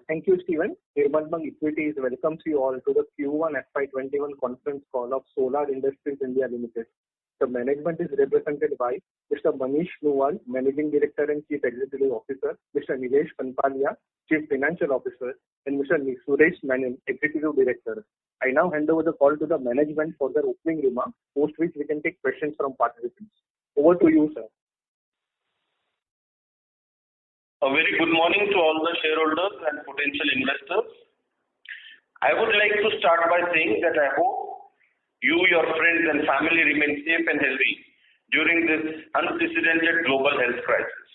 Thank you, Stephen. Nirmal Equities welcomes you all to the Q1FY21 conference call of Solar Industries India Limited. The management is represented by Mr. Manish Nuwal, Managing Director and Chief Executive Officer, Mr. Nilesh Kanpalia, Chief Financial Officer, and Mr. Suresh Menon, Executive Director. I now hand over the call to the management for their opening remarks, post which we can take questions from participants. Over to you, sir. A very good morning to all the shareholders and potential investors. I would like to start by saying that I hope you, your friends and family remain safe and healthy during this unprecedented global health crisis.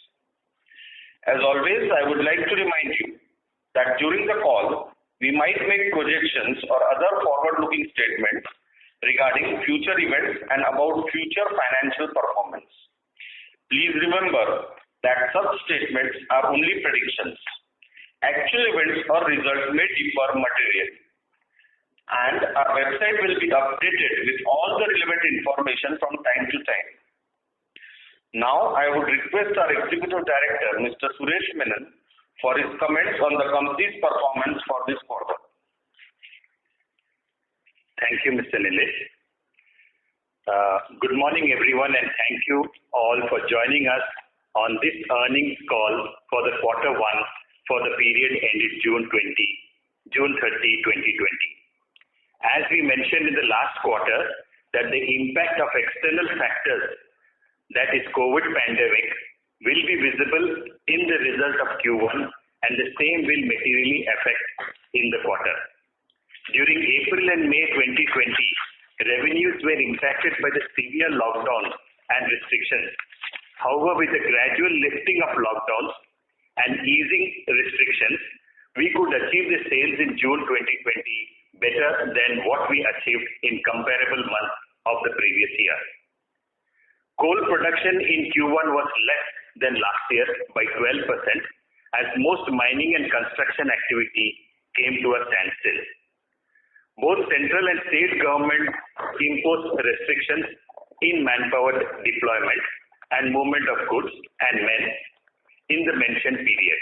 As always, I would like to remind you that during the call, we might make projections or other forward-looking statements regarding future events and about future financial performance. Please remember that such statements are only predictions. Actual events or results may differ materially. And our website will be updated with all the relevant information from time to time. Now, I would request our Executive Director, Mr. Suresh Menon, for his comments on the company's performance for this quarter. Thank you, Mr. Nilesh. Good morning, everyone, and thank you all for joining us on this earnings call for the quarter one for the period ended June 30, 2020. As we mentioned in the last quarter, that the impact of external factors, that is COVID pandemic, will be visible in the result of Q1 and the same will materially affect in the quarter. During April and May 2020, revenues were impacted by the severe lockdown and restrictions. However, with the gradual lifting of lockdowns and easing restrictions, we could achieve the sales in June 2020 better than what we achieved in comparable months of the previous year. Coal production in Q1 was less than last year by 12% as most mining and construction activity came to a standstill. Both central and state government imposed restrictions in manpower deployment and movement of goods and men in the mentioned period.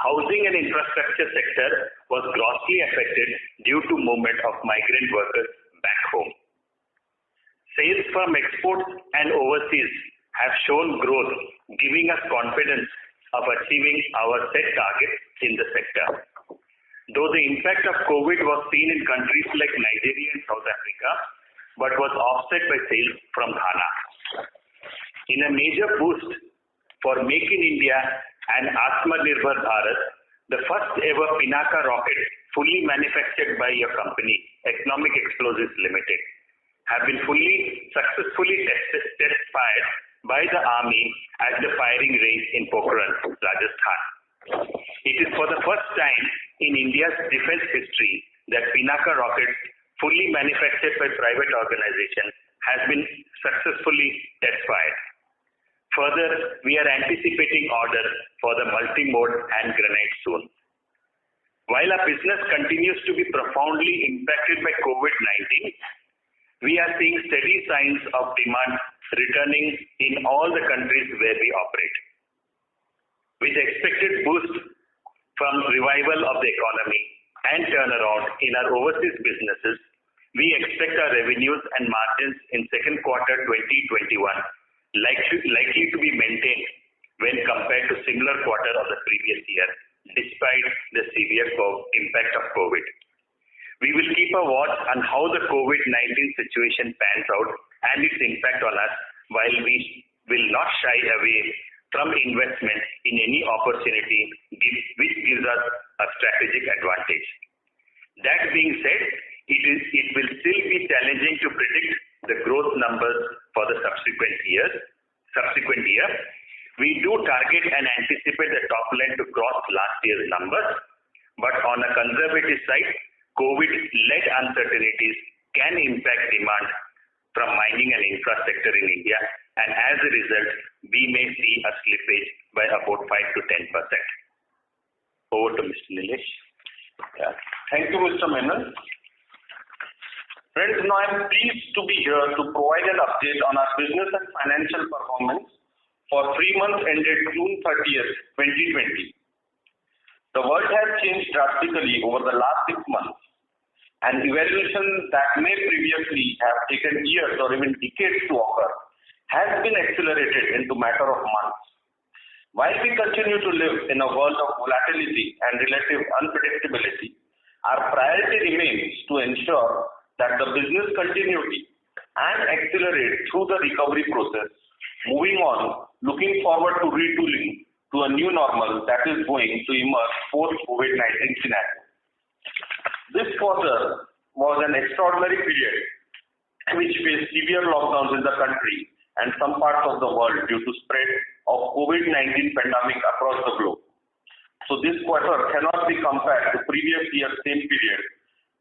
Housing and infrastructure sector was grossly affected due to movement of migrant workers back home. Sales from exports and overseas have shown growth, giving us confidence of achieving our set targets in the sector. Though the impact of COVID was seen in countries like Nigeria and South Africa, but was offset by sales from Ghana. In a major boost for Make in India and Atmanirbhar Bharat, the first ever Pinaka rocket fully manufactured by a company, Economic Explosives Limited, have been successfully test fired by the army at the firing range in Pokhran, Rajasthan. It is for the first time in India's defense history that Pinaka rockets fully manufactured by private organization has been successfully test fired. Further, we are anticipating orders for the multi-mode hand grenade soon. While our business continues to be profoundly impacted by COVID-19, we are seeing steady signs of demand returning in all the countries where we operate. With expected boost from revival of the economy and turnaround in our overseas businesses, we expect our revenues and margins in second quarter 2021 likely to be maintained when compared to similar quarter of the previous year, despite the severe impact of COVID. We will keep a watch on how the COVID-19 situation pans out and its impact on us, while we will not shy away from investment in any opportunity which gives us a strategic advantage. That being said, it will still be challenging to predict the growth numbers for the subsequent year. We do target and anticipate the top line to cross last year's numbers, but on a conservative side, COVID-led uncertainties can impact demand from mining and infrastructure in India, and as a result, we may see a slippage by about 5 to 10%. Over to Mr. Nilesh. Thank you, Mr. Menon. Friends, now I am pleased to be here to provide an update on our business and financial performance for 3 months ended June 30th, 2020. The world has changed drastically over the last 6 months. An evaluation that may previously have taken years or even decades to occur has been accelerated into matter of months. While we continue to live in a world of volatility and relative unpredictability, our priority remains to ensure that the business continuity and accelerate through the recovery process, moving on, looking forward to retooling to a new normal that is going to emerge post-COVID-19 scenario. This quarter was an extraordinary period which faced severe lockdowns in the country and some parts of the world due to spread of COVID-19 pandemic across the globe. So this quarter cannot be compared to previous year's same period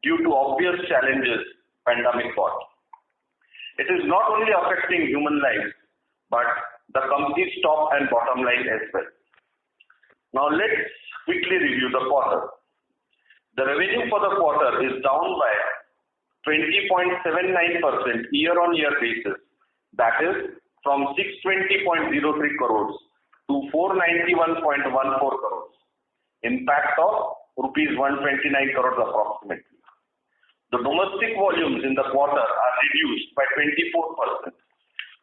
due to obvious challenges pandemic brought. It is not only affecting human lives, but the company's top and bottom line as well. Now let's quickly review the quarter. The revenue for the quarter is down by 20.79% year-on-year basis, that is from 620.03 crores to 491.14 crores. Impact of rupees 129 crores approximately. The domestic volumes in the quarter are reduced by 24%.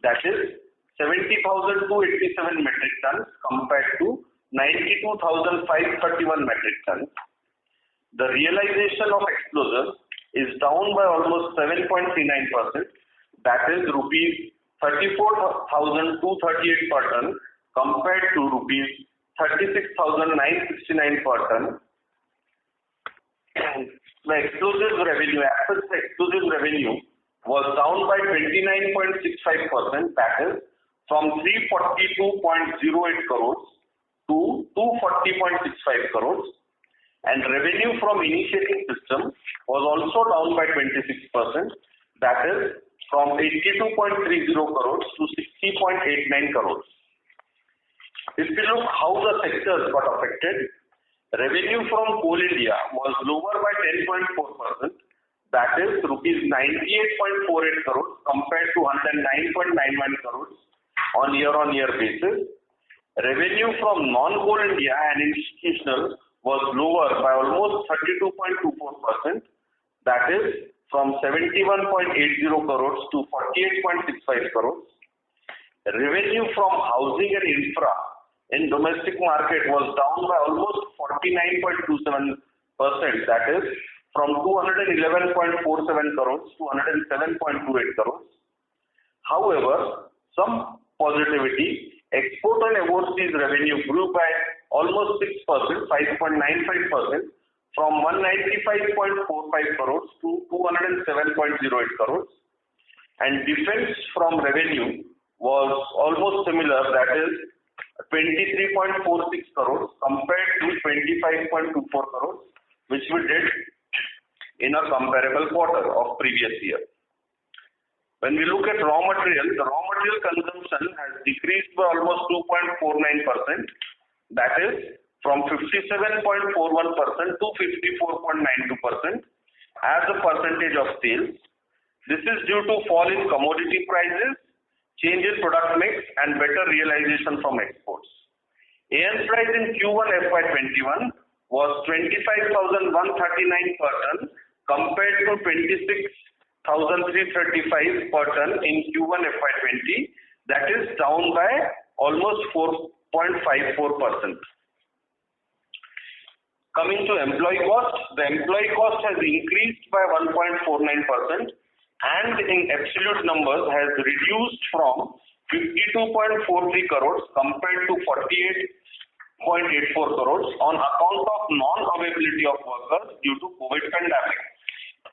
That is 70,287 metric tons compared to 92,531 metric tons. The realization of explosives is down by almost 7.39%. That is rupees 34,238 per ton compared to rupees 36,969 per ton. The explosives revenue, was down by 29.65%, that is from 342.08 crores to 240.65 crores. And revenue from initiating system was also down by 26%, that is from 82.30 crores to 60.89 crores. If we look how the sectors got affected, revenue from Coal India was lower by 10.4%, that is rupees 98.48 crores compared to 109.91 crores on year-on-year basis. Revenue from non-Coal India and institutional was lower by almost 32.24%, that is from 71.80 crores to 48.65 crores. Revenue from housing and infra in domestic market was down by almost 49.27%, that is from 211.47 crores to 107.28 crores. However, some positivity, export and overseas revenue grew by almost 6%, 5.95%, from 195.45 crores to 207.08 crores. And defense from revenue was almost similar, that is 23.46 crores compared to 25.24 crores, which we did in a comparable quarter of previous year. When we look at raw material, the raw material consumption has decreased by almost 2.49%, that is from 57.41% to 54.92% as a percentage of sales. This is due to fall in commodity prices, change in product mix and better realization from exports. AN price in Q1FY21 was 25,139 per ton compared to 26,335 per ton in Q1FY20, that is down by almost 4.54%. Coming to employee cost, the employee cost has increased by 1.49% and in absolute numbers has reduced from 52.43 crores compared to 48.84 crores on account of non-availability of workers due to COVID pandemic.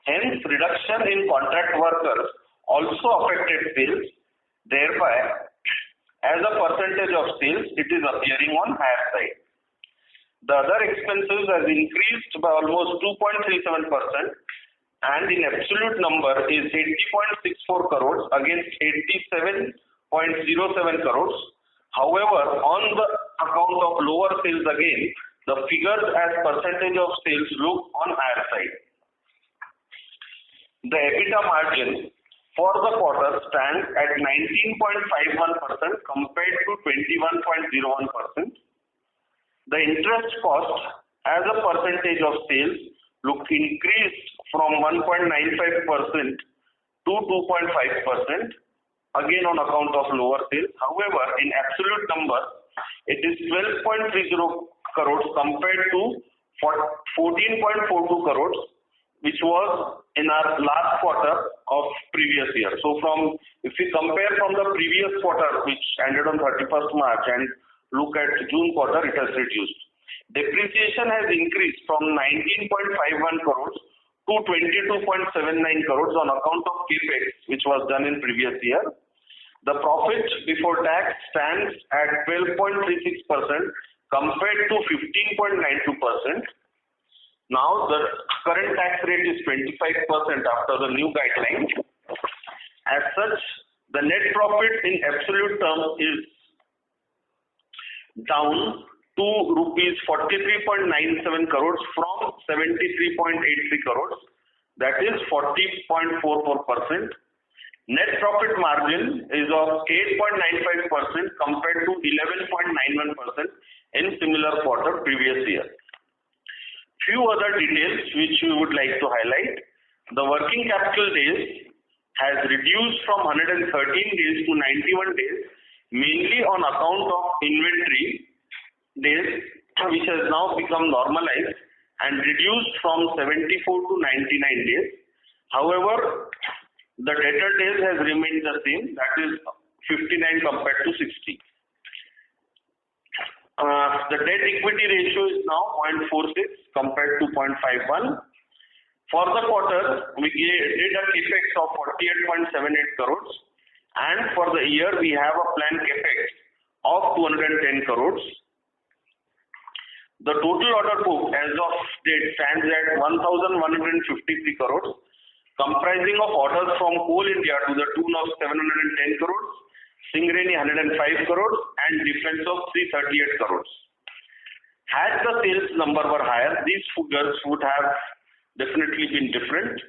Hence, reduction in contract workers also affected sales. Thereby, as a percentage of sales, it is appearing on higher side. The other expenses has increased by almost 2.37% and in absolute number is 80.64 crores against 87.07 crores. However, on the account of lower sales again, the figures as percentage of sales look on higher side. The EBITDA margin for the quarter stands at 19.51% compared to 21.01%. The interest cost as a percentage of sales increased from 1.95% to 2.5%, again on account of lower sales. However, in absolute number, it is 12.30 crores compared to 14.42 crores, which was in our last quarter of previous year. So if we compare from the previous quarter, which ended on 31st March, and look at June quarter, it has reduced. Depreciation has increased from 19.51 crores to 22.79 crores on account of capex, which was done in previous year. The profit before tax stands at 12.36% compared to 15.92%. Now the current tax rate is 25% after the new guideline. As such, the net profit in absolute terms is down to rupees 43.97 crores from 73.83 crores, that is 40.44%. Net profit margin is of 8.95% compared to 11.91% in similar quarter previous year. Few other details which we would like to highlight. The working capital days has reduced from 113 days to 91 days, mainly on account of inventory days, which has now become normalized and reduced from 74 to 99 days. However, the debtor days has remained the same, that is 59 compared to 60. The debt equity ratio is now 0.46 compared to 0.51. For the quarter, we did a capex of 48.78 crores, and for the year we have a planned capex of 210 crores. The total order book as of date stands at 1,153 crores, comprising of orders from Coal India to the tune of 710 crores, Singareni 105 crores, and defense of 338 crores. Had the sales number were higher, these figures would have definitely been different.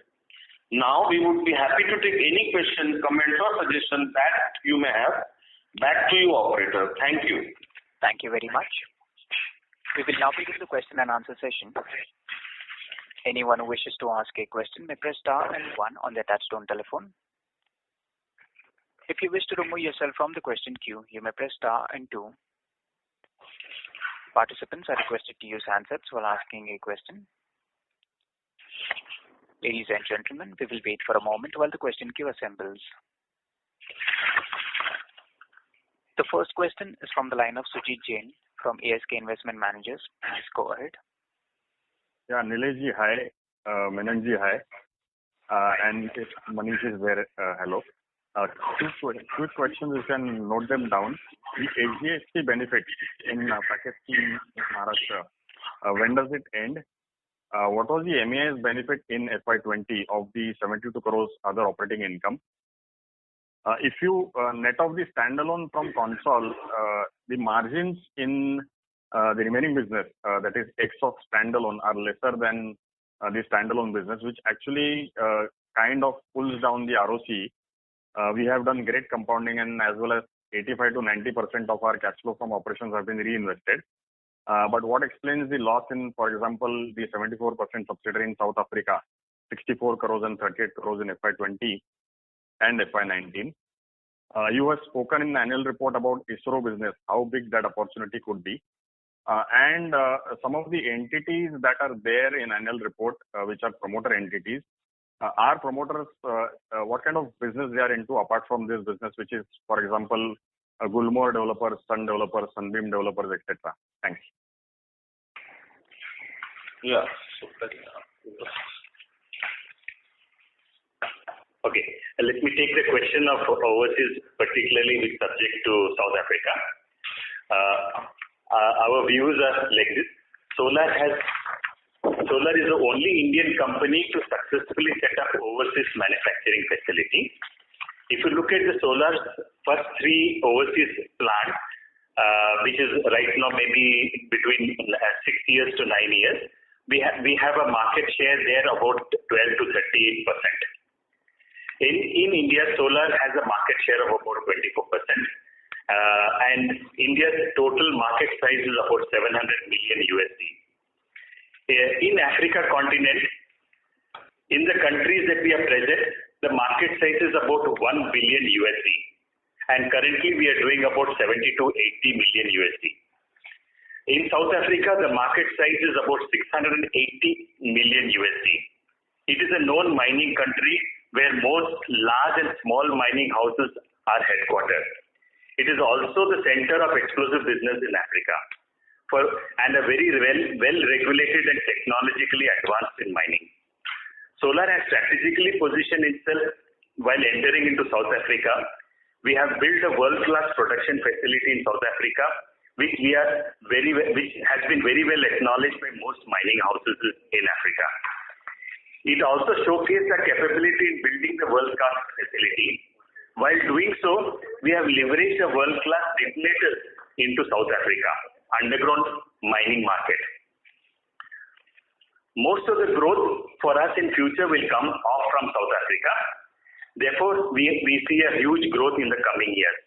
Now we would be happy to take any questions, comments or suggestions that you may have. Back to you, operator. Thank you. Thank you very much. We will now begin the question and answer session. Anyone who wishes to ask a question may press star and 1 on their touchtone telephone. If you wish to remove yourself from the question queue, you may press star and 2. Participants are requested to use handsets while asking a question. Ladies and gentlemen, we will wait for a moment while the question queue assembles. The first question is from the line of Sujit Jain from ASK Investment Managers. Please go ahead. Yeah, Nilesh ji, hi. Menon ji, hi. And if Manish is there, hello. Two quick questions, you can note them down. The HGST benefit in package scheme in Maharashtra, when does it end? What was the MEIS benefit in FY20 of the 72 crores other operating income? If you net off the standalone from console, the margins in the remaining business, that is X of standalone, are lesser than the standalone business, which actually kind of pulls down the ROC. We have done great compounding, and as well as 85 to 90% of our cash flow from operations have been reinvested. But what explains the loss in, for example, the 74% subsidiary in South Africa, 64 crores and 38 crores in FY20 and FY19? You have spoken in the annual report about ISRO business, how big that opportunity could be. And some of the entities that are there in annual report, which are promoter entities, are promoters, what kind of business they are into apart from this business, which is, for example, Gulmore developers, Sun developers, Sunbeam developers, etc. Thanks. Yeah. Okay. Let me take the question of overseas, particularly with subject to South Africa. Our views are like this. Solar is the only Indian company to successfully set up overseas manufacturing facility. If you look at the solar's first 3 overseas plants, which is right now maybe between 6 years to 9 years, we have a market share there about 12 to 38%. In India, solar has a market share of about 24%, and India's total market size is about $700 million USD. In Africa continent, in the countries that we are present, the market size is about $1 billion USD, and currently we are doing about 70 to 80 million USD. In South Africa, the market size is about 680 million USD. It is a known mining country where most large and small mining houses are headquartered. It is also the center of explosive business in Africa, and a very well regulated and technologically advanced in mining. Solar has strategically positioned itself while entering into South Africa. We have built a world-class production facility in South Africa, which has been very well acknowledged by most mining houses in Africa. It also showcased our capability in building the world-class facility. While doing so, we have leveraged a world-class detonators into South Africa, underground mining market. Most of the growth for us in future will come off from South Africa. Therefore, we see a huge growth in the coming years.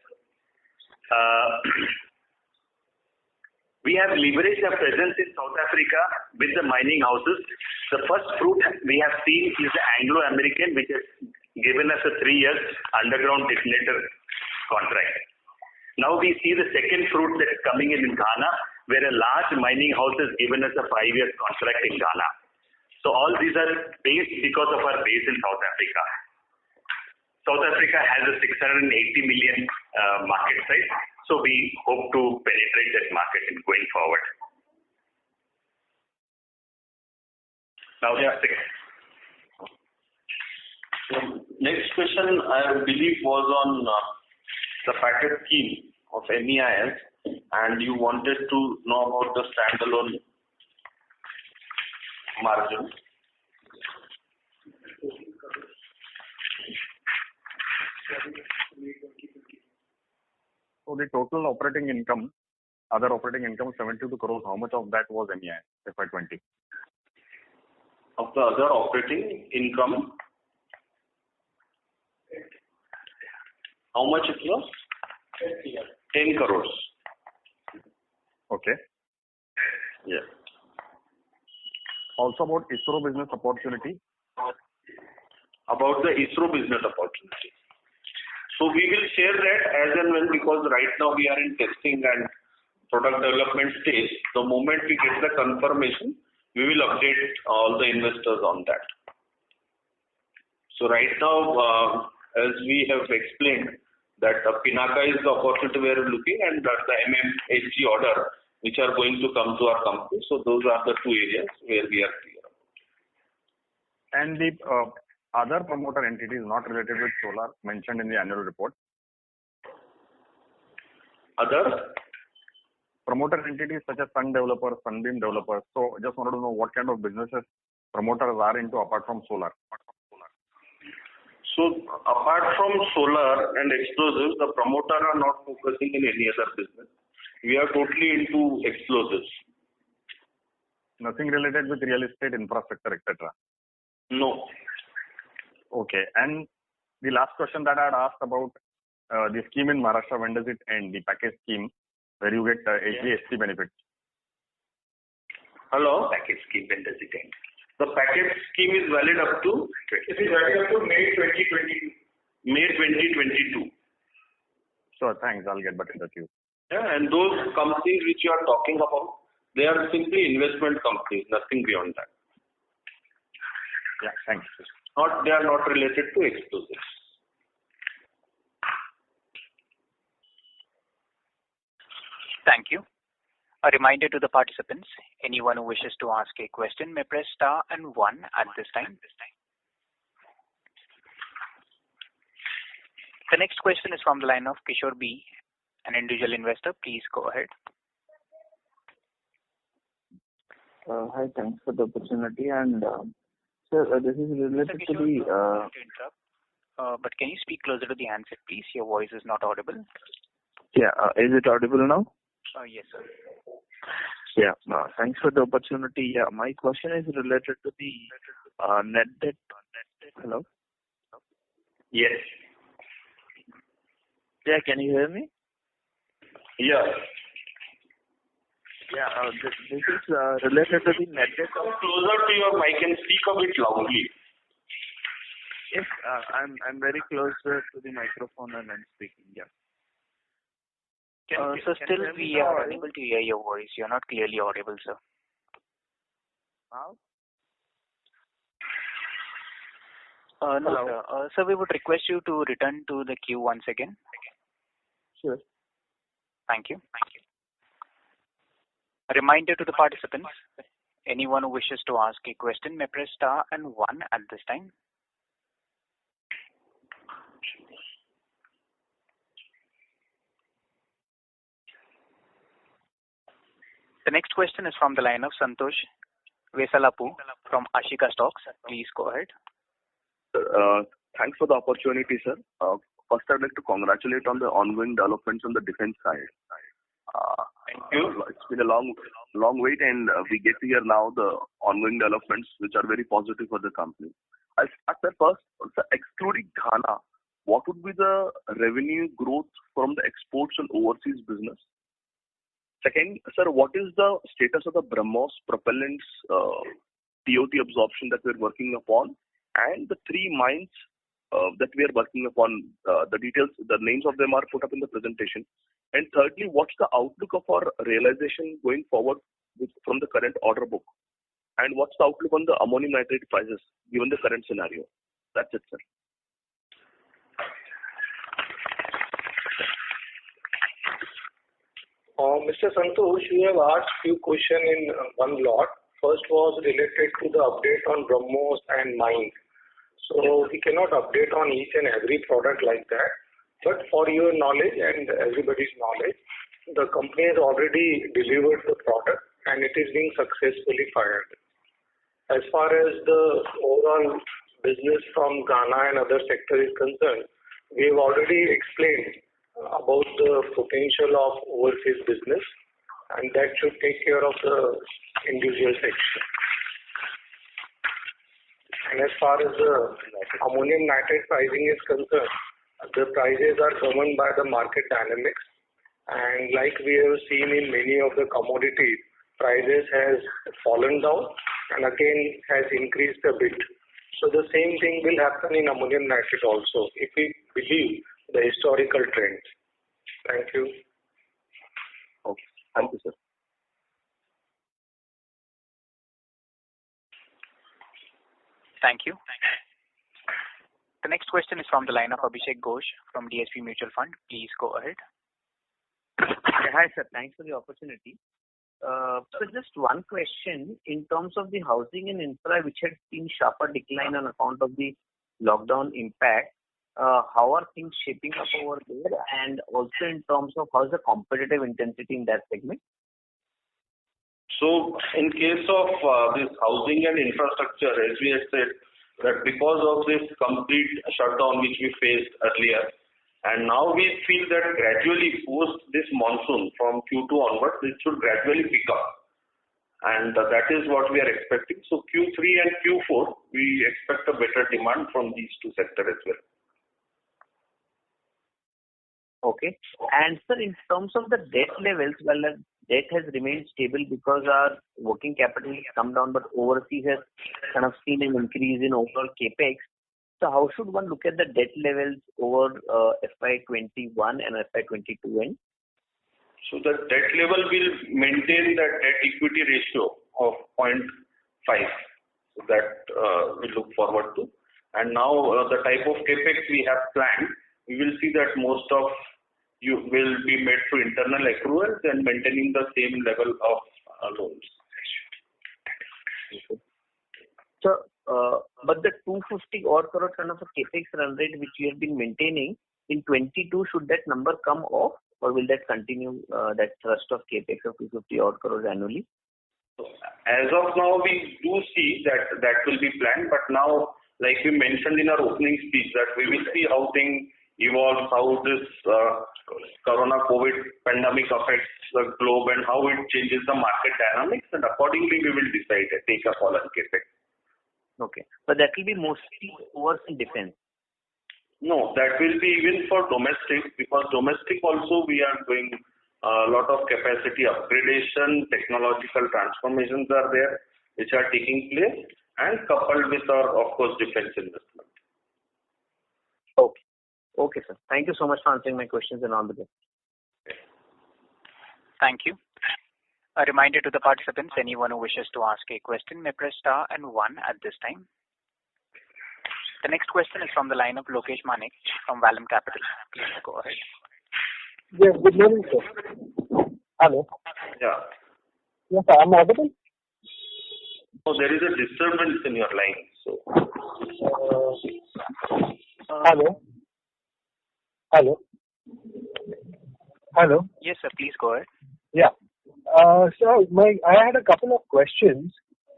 We have leveraged our presence in South Africa with the mining houses. The first fruit we have seen is the Anglo-American, which has given us a 3 years underground detonator contract. Now we see the second fruit that is coming in Ghana, where a large mining house has given us a 5 years contract in Ghana. So all these are based because of our base in South Africa. South Africa has a 680 million market size, so we hope to penetrate that market in going forward. Now, So next question, I believe, was on the packet scheme of MEIS, and you wanted to know about the standalone margin. So the total operating income, other operating income, 72 crores. How much of that was MEIS FY20? Of the other operating income, how much it was? 10 crores. Okay. Yeah. Also about ISRO business opportunity. About the ISRO business opportunity. So we will share that as and when, because right now we are in testing and product development stage. The moment we get the confirmation, we will update all the investors on that. So right now, as we have explained, that Pinaka is the opportunity we are looking, and that the MMHG order which are going to come to our company. So those are the two areas where we are clear about. And the other promoter entities not related with solar mentioned in the annual report. Other Promoter entities such as Sun Developers, Sunbeam Developers. So just wanted to know what kind of businesses promoters are into apart from solar. So apart from solar and explosives, the promoter are not focusing in any other business. We are totally into explosives. Nothing related with real estate, infrastructure, etc. No. Okay. And the last question that I had asked about the scheme in Maharashtra, when does it end? The package scheme where you get HDST benefits. Hello? package scheme, when does it end? The package scheme is valid up to? It is valid up to May 2022. May 2022. Sure, thanks. I'll get back in touch with you. Yeah, and those companies which you are talking about, they are simply investment companies, nothing beyond that. Yeah, thanks. They are not related to explosives. Thank you. A reminder to the participants, anyone who wishes to ask a question may press star and 1 at this time. The next question is from the line of Kishore B, an individual investor. Please go ahead. Hi, thanks for the opportunity. And sir, this is related to the. To interrupt, but can you speak closer to the handset, please? Your voice is not audible. Yeah, is it audible now? Yes, sir. Yeah, thanks for the opportunity. Yeah, my question is related to the net debt. Hello? Yes. Yeah, can you hear me? Yeah. This is related to the net debt. Come closer to your mic and speak a bit loudly. Yes, I'm very close to the microphone and I'm speaking. Yeah. So still we are unable to hear your voice. You're not clearly audible, sir. How? No, sir. Sir, we would request you to return to the queue once again. Sure. Thank you. A reminder to the participants, anyone who wishes to ask a question may press star and 1 at this time. The next question is from the line of Santosh Vesalapu from Ashika Stocks. Please go ahead. Thanks for the opportunity, sir. First, I'd like to congratulate on the ongoing developments on the defense side. Thank you. It's been a long wait, and we get to hear now the ongoing developments, which are very positive for the company. I'll start there first. So excluding Ghana, what would be the revenue growth from the exports and overseas business? Second, sir, what is the status of the BrahMos propellants TOT absorption that we're working upon, and the 3 mines that we are working upon? The details, the names of them are put up in the presentation. And thirdly, what's the outlook of our realization going forward from the current order book? And what's the outlook on the ammonium nitrate prices given the current scenario? That's it, sir. Mr. Santosh, you have asked few questions in one lot. First was related to the update on BrahMos and mines. So we cannot update on each and every product like that. But for your knowledge and everybody's knowledge, the company has already delivered the product and it is being successfully fired. As far as the overall business from Ghana and other sector is concerned, we have already explained about the potential of overseas business, and that should take care of the individual section. And as far as the ammonium nitrate pricing is concerned, the prices are governed by the market dynamics, and like we have seen in many of the commodities, prices has fallen down and again has increased a bit. So the same thing will happen in ammonium nitrate also, if we believe the historical trends. Thank you. Okay. Thank you, sir. Thank you. The next question is from the line of Abhishek Ghosh from DSP Mutual Fund. Please go ahead. Hi, sir. Thanks for the opportunity. So just one question. In terms of the housing and infra, which had seen sharper decline on account of the lockdown impact, how are things shaping up over there? And also in terms of how is the competitive intensity in that segment? So in case of this housing and infrastructure, as we had said, that because of this complete shutdown which we faced earlier, and now we feel that gradually post this monsoon from Q2 onwards, it should gradually pick up. And that is what we are expecting. So Q3 and Q4, we expect a better demand from these two sectors as well. Okay. And sir, in terms of the debt levels, well, the debt has remained stable because our working capital has come down, but overseas has kind of seen an increase in overall capex. So how should one look at the debt levels over FY21 and FY22 end? So the debt level will maintain the debt equity ratio of 0.5. So that we look forward to. And now the type of capex we have planned, we will see that most of you will be made through internal accruals and maintaining the same level of loans. So, but the 250 odd crore kind of a capex run rate which you have been maintaining in 22, should that number come off, or will that continue that thrust of capex of 250 odd crores annually? So as of now, we do see that will be planned, but now, like we mentioned in our opening speech, that we will see how things evolve, how this corona COVID pandemic affects the globe and how it changes the market dynamics, and accordingly we will decide and take a call on capex. Okay. But that will be mostly towards defense. No, that will be even for domestic, because domestic also we are doing A lot of capacity upgradation, technological transformations are there, which are taking place, and coupled with our, of course, defense investment. Okay, sir. Thank you so much for answering my questions and all the best. Thank you. A reminder to the participants, anyone who wishes to ask a question may press star and 1 at this time. The next question is from the line of Lokesh Manik from Vallum Capital. Please go ahead. Yes, good morning, sir. Hello. Yeah. Yes, sir, I'm audible? So there is a disturbance in your line. So. Hello. Hello. Hello. Yes, sir. Please go ahead. Yeah. So I had a couple of questions.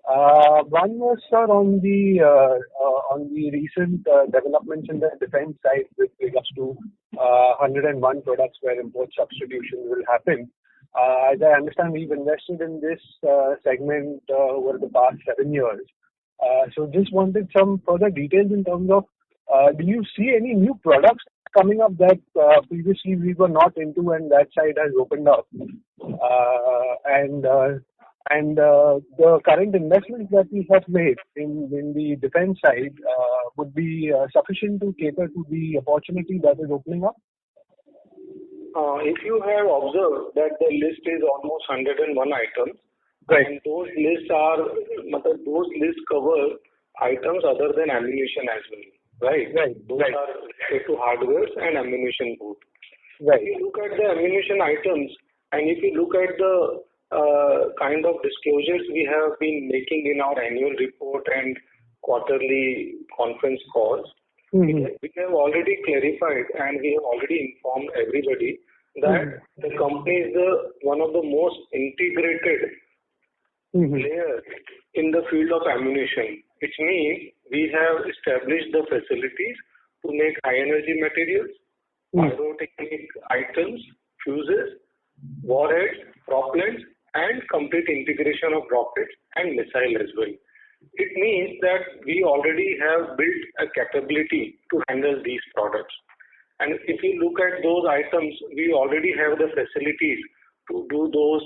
One was, sir, on the recent developments in the defense side with regards to 101 products where import substitution will happen. As I understand, we've invested in this segment over the past 7 years. So just wanted some further details in terms of do you see any new products coming up that previously we were not into and that side has opened up? And the current investments that we have made in the defense side would be sufficient to cater to the opportunity that is opening up? If you have observed that the list is almost 101 items, right, and those lists cover items other than ammunition as well, right? Right. Those are related to hardware and ammunition both. Right. If you look at the ammunition items, and if you look at the kind of disclosures we have been making in our annual report and quarterly conference calls, we have already clarified and we have already informed everybody that the company is one of the most integrated players in the field of ammunition. It means we have established the facilities to make high energy materials, pyrotechnic items, fuses, warheads, propellants, and complete integration of rockets and missile as well. It means that we already have built a capability to handle these products. And if you look at those items, we already have the facilities to do those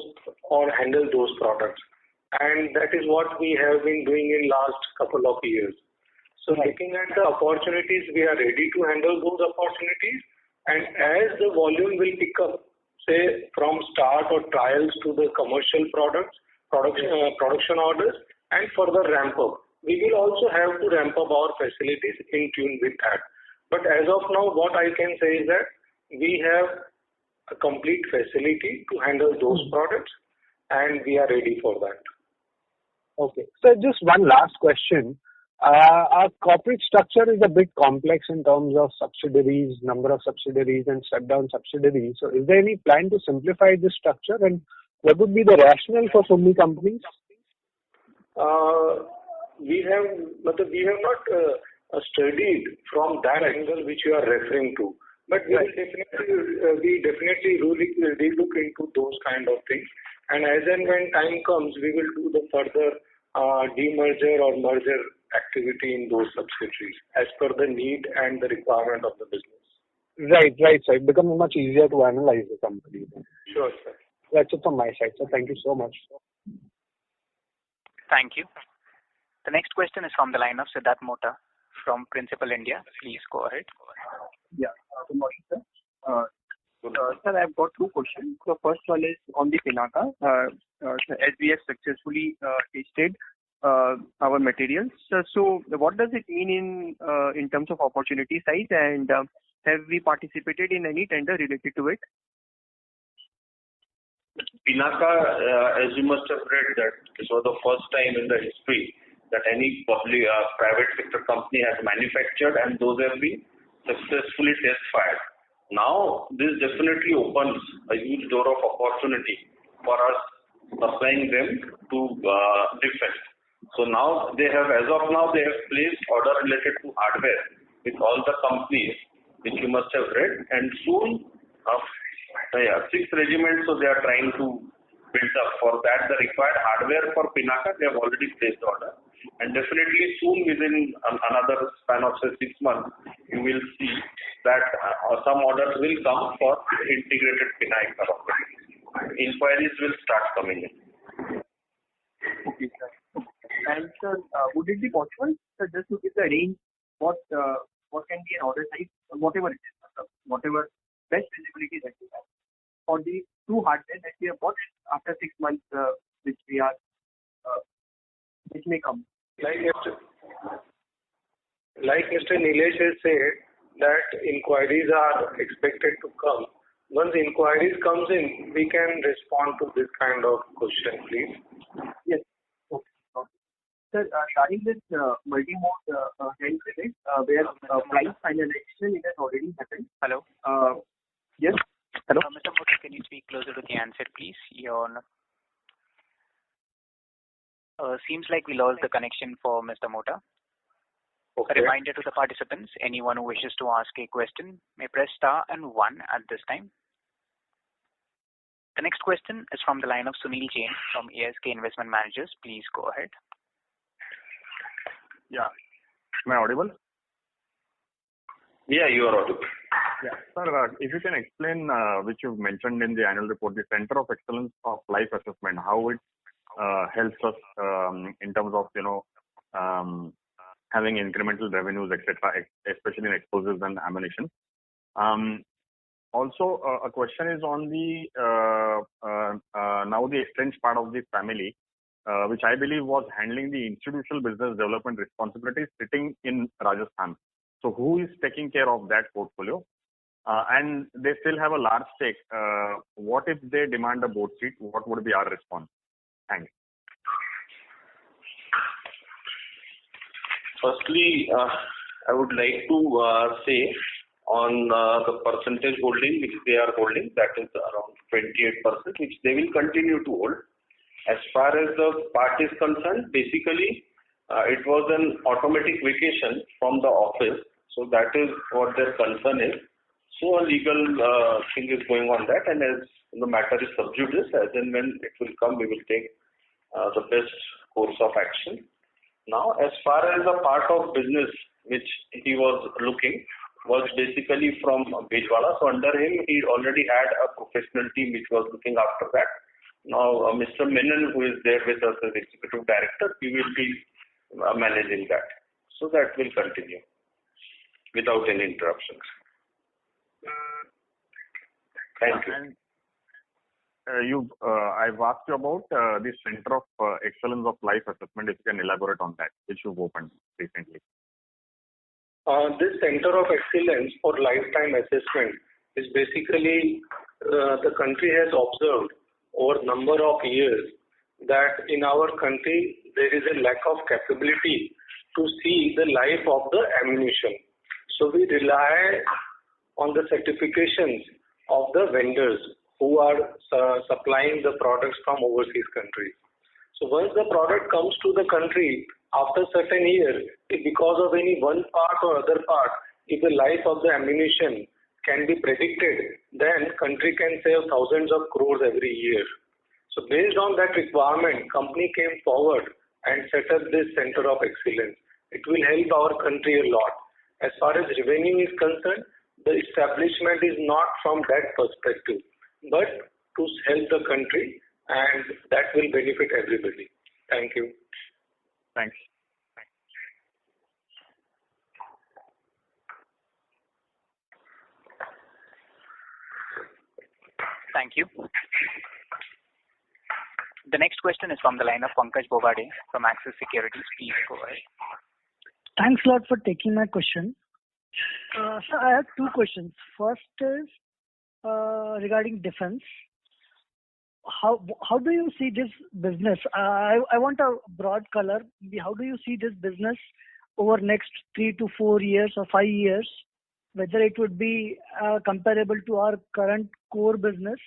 or handle those products. And that is what we have been doing in last couple of years. So looking at the opportunities, we are ready to handle those opportunities. And as the volume will pick up, say from start or trials to the commercial production orders and further ramp up, we will also have to ramp up our facilities in tune with that. But as of now, what I can say is that we have a complete facility to handle those products and we are ready for that. Okay. So just one last question. Our corporate structure is a bit complex in terms of subsidiaries, number of subsidiaries and shutdown subsidiaries. So is there any plan to simplify this structure, and what would be the rationale for so many companies? We have not studied from that angle which you are referring to. But we definitely look into those kind of things. And as and when time comes, we will do the further demerger or merger activity in those subsidiaries as per the need and the requirement of the business. Right. So it becomes much easier to analyze the company. Sure, sir. That's it from my side. So thank you so much. Thank you. The next question is from the line of Siddharth Mota from Principal India. Please go ahead. Yeah. Good morning, sir. Sir, I've got two questions. The first one is on the Pinaka. As we have successfully tested our materials, so what does it mean in terms of opportunity size, and have we participated in any tender related to it? Pinaka, as you must have read, that this was the first time in the history that any public private sector company has manufactured, and those have been successfully test fired. Now, this definitely opens a huge door of opportunity for us supplying them to defense. So now as of now, they have placed order related to hardware with all the companies, which you must have read, and soon, 6 regiments, so they are trying to build up. For that, the required hardware for Pinaka, they have already placed order. And definitely soon, within another span of 6 months, you will see that some orders will come for integrated Pinaka rockets. inquiries will start coming in. Okay, sir. And sir, would it be possible, sir, just to give the range, what can be an order size, whatever it is, whatever best visibility that we have for the two hardware that we have bought after 6 months, which may come? Like Mr. Nilesh has said, that inquiries are expected to come. Once inquiries comes in, we can respond to this kind of question, please. Yes. Okay. Sir, starting with multi-mode hand credit, where price finalization it has already happened. Hello. Yes. Hello. Mr. Mota, can you speak closer to the handset, please? Seems like we lost the connection for Mr. Mota. Okay. A reminder to the participants, anyone who wishes to ask a question may press star and 1 at this time. The next question is from the line of Sunil Jain from ASK Investment Managers. Please go ahead. Yeah. Am I audible? Yeah, you are audible. Yeah. Sir, if you can explain, which you've mentioned in the annual report, the Center of Excellence of Life Assessment, how it helps us in terms of, having incremental revenues, etc., especially in explosives and ammunition. Also, a question is on the now the estranged part of the family, which I believe was handling the institutional business development responsibilities sitting in Rajasthan. So who is taking care of that portfolio? And they still have a large stake. What if they demand a board seat? What would be our response? Thanks. Firstly, I would like to say on the percentage holding which they are holding, that is around 28%, which they will continue to hold. As far as the part is concerned, basically it was an automatic vacation from the office, so that is what their concern is. So a legal thing is going on that, and as the matter is sub judice, as and when it will come, we will take the best course of action. Now, as far as the part of business which he was looking was basically from Bhilwara, so under him he already had a professional team which was looking after that. Now, Mr. Menon, who is there with us as Executive Director, he will be managing that. So that will continue without any interruptions. Thank you. I've asked you about the Center of Excellence of Life Assessment. If you can elaborate on that, which you've opened recently. This Center of Excellence for Lifetime Assessment is basically the country has observed over a number of years that in our country there is a lack of capability to see the life of the ammunition. So we rely on the certifications of the vendors who are supplying the products from overseas countries. So once the product comes to the country, after certain years, if because of any one part or other part, if the life of the ammunition can be predicted, then country can save thousands of crores every year. So based on that requirement, company came forward and set up this Center of Excellence. It will help our country a lot. As far as revenue is concerned, the establishment is not from that perspective, but to help the country, and that will benefit everybody. Thank you. Thanks. Thank you. The next question is from the line of Pankaj Bobade from Axis Securities. Please go ahead. Thanks a lot for taking my question. So I have two questions. First is regarding defense. How do you see this business? I want a broad color. How do you see this business over next 3 to 4 years or 5 years? Whether it would be comparable to our current core business,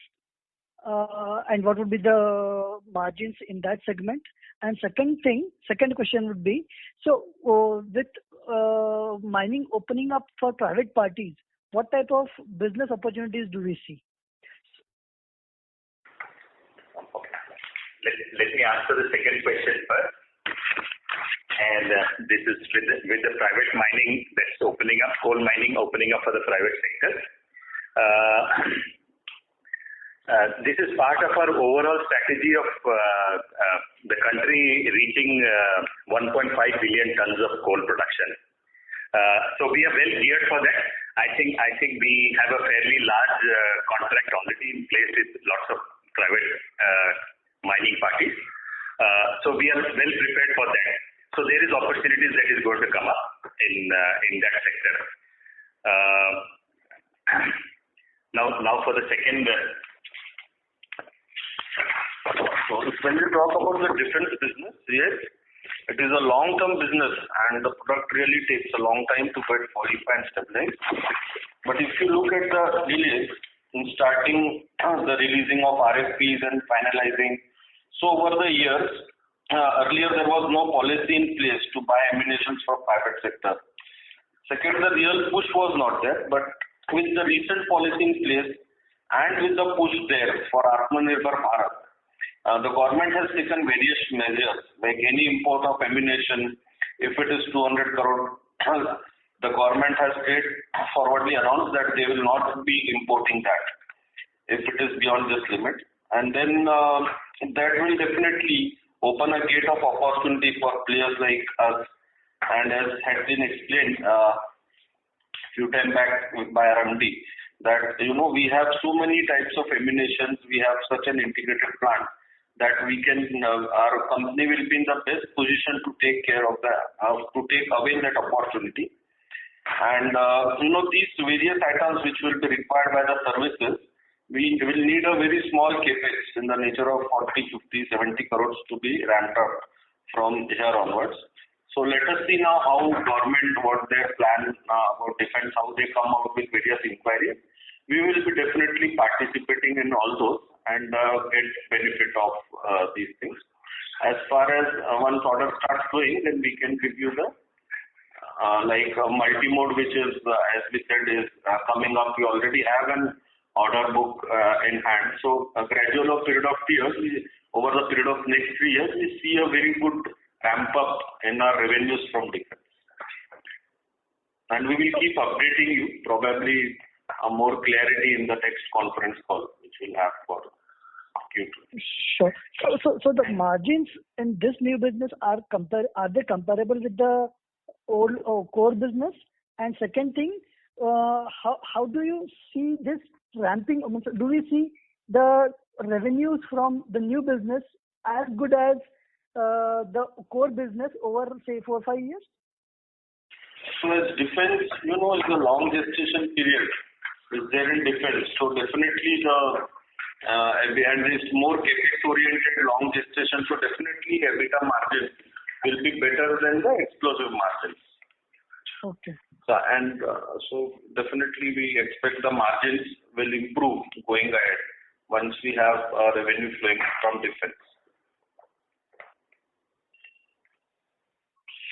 and what would be the margins in that segment? And second question would be, so with mining opening up for private parties, what type of business opportunities do we see? Let me answer the second question first. And this is with the private mining that's opening up, coal mining opening up for the private sector. This is part of our overall strategy of the country reaching 1.5 billion tons of coal production. So we are well geared for that. I think we have a fairly large contract already in place with lots of private mining parties. So we are well prepared for that. So there is opportunities that is going to come up in that sector. Now for the second. So when we talk about the defense business, yes, it is a long-term business and the product really takes a long time to get qualified and stabilize. But if you look at the delays in starting the releasing of RFPs and finalizing, so over the years, earlier there was no policy in place to buy ammunition from private sector. Second, the real push was not there, but with the recent policy in place and with the push there for Atmanirbhar Bharat, the government has taken various measures, like any import of ammunition, if it is 200 crore, the government has straightforwardly announced that they will not be importing that if it is beyond this limit. And then that will definitely open a gate of opportunity for players like us. And as has been explained few time back by RMD, that we have so many types of ammunition, we have such an integrated plant that we can, our company will be in the best position to take care of to take away that opportunity. And these various items which will be required by the services, we will need a very small capex in the nature of 40, 50, 70 crores to be ramped up from here onwards. So let us see now how government, what their plan about defense, how they come out with various inquiries. We will be definitely participating in all those and get benefit of these things. As far as once order starts going, then we can give you the like multi-mode, which is as we said is coming up. We already have an order book in hand. So a gradual period of years, over the period of next 3 years, we see a very good ramp up in our revenues from defense. And we will keep updating you, probably more clarity in the next conference call, which we'll have for Q2. Sure. So the margins in this new business are they comparable with the old core business? And second thing, how do you see this ramping? Do we see the revenues from the new business as good as the core business over say 4 or 5 years? So as defense, is a long gestation period. Is there in defense? So definitely and it's more capex oriented long gestation. So definitely EBITDA margin will be better than the explosive margins. Okay. So definitely we expect the margins will improve going ahead once we have revenue flowing from defense.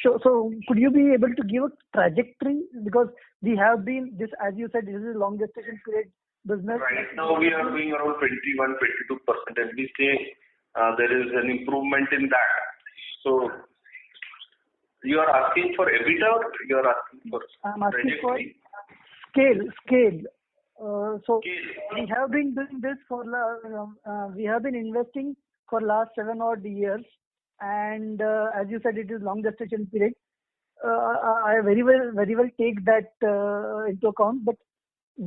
So could you be able to give a trajectory? Because we have been this, as you said, this is a long gestation period business. Right now we are doing around 21-22%, and we say there is an improvement in that. So you are asking for EBITDA or you are asking for I'm asking trajectory? For scale. So Scale. we have been doing this for we have been investing for last 7 odd years. And as you said, it is long gestation period. I very well take that into account. But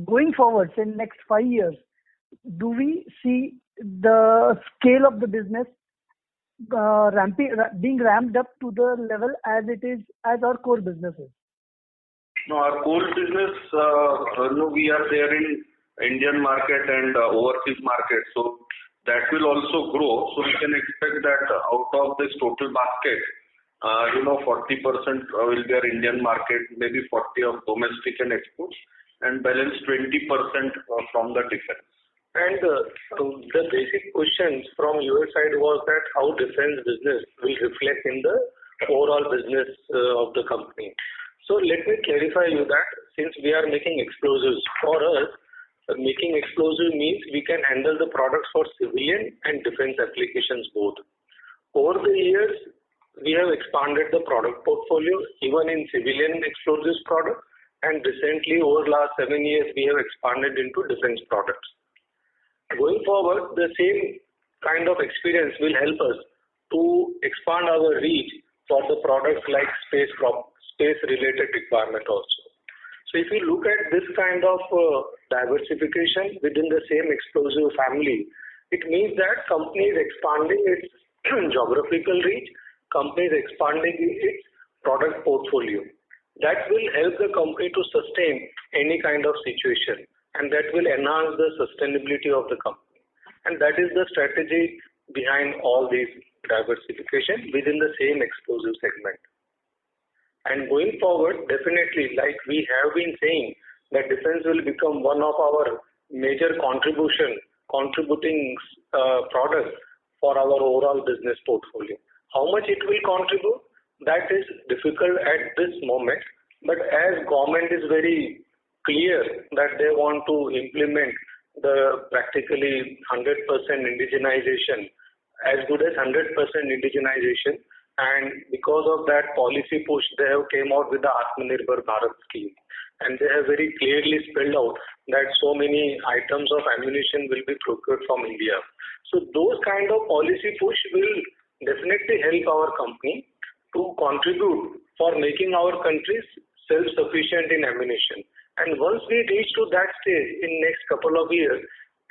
going forward, say next 5 years, do we see the scale of the business being ramped up to the level as it is as our core business is? No, our core business, we are there in Indian market and overseas market. So that will also grow. So we can expect that out of this total basket, 40% will be our Indian market, maybe 40% of domestic and exports, and balance 20% from the defense. And the basic questions from your side was that how defense business will reflect in the overall business of the company. So let me clarify you that since we are making explosives, for us, making explosive means we can handle the products for civilian and defense applications both. Over the years, we have expanded the product portfolio even in civilian explosives product, and recently over last 7 years we have expanded into defense products. Going forward, the same kind of experience will help us to expand our reach for the products like space-related requirement also. So if you look at this kind of diversification within the same explosive family, it means that company is expanding its geographical reach, company is expanding its product portfolio. That will help the company to sustain any kind of situation, and that will enhance the sustainability of the company. And that is the strategy behind all these diversification within the same explosive segment. And going forward, definitely, like we have been saying, that defense will become one of our major contributing products for our overall business portfolio. How much it will contribute? That is difficult at this moment, but as government is very clear that they want to implement the practically 100% indigenization, as good as 100% indigenization, and because of that policy push, they have came out with the Atmanirbhar Bharat scheme, and they have very clearly spelled out that so many items of ammunition will be procured from India. So those kind of policy push will definitely help our company to contribute for making our countries self-sufficient in ammunition. And once we reach to that stage in next couple of years,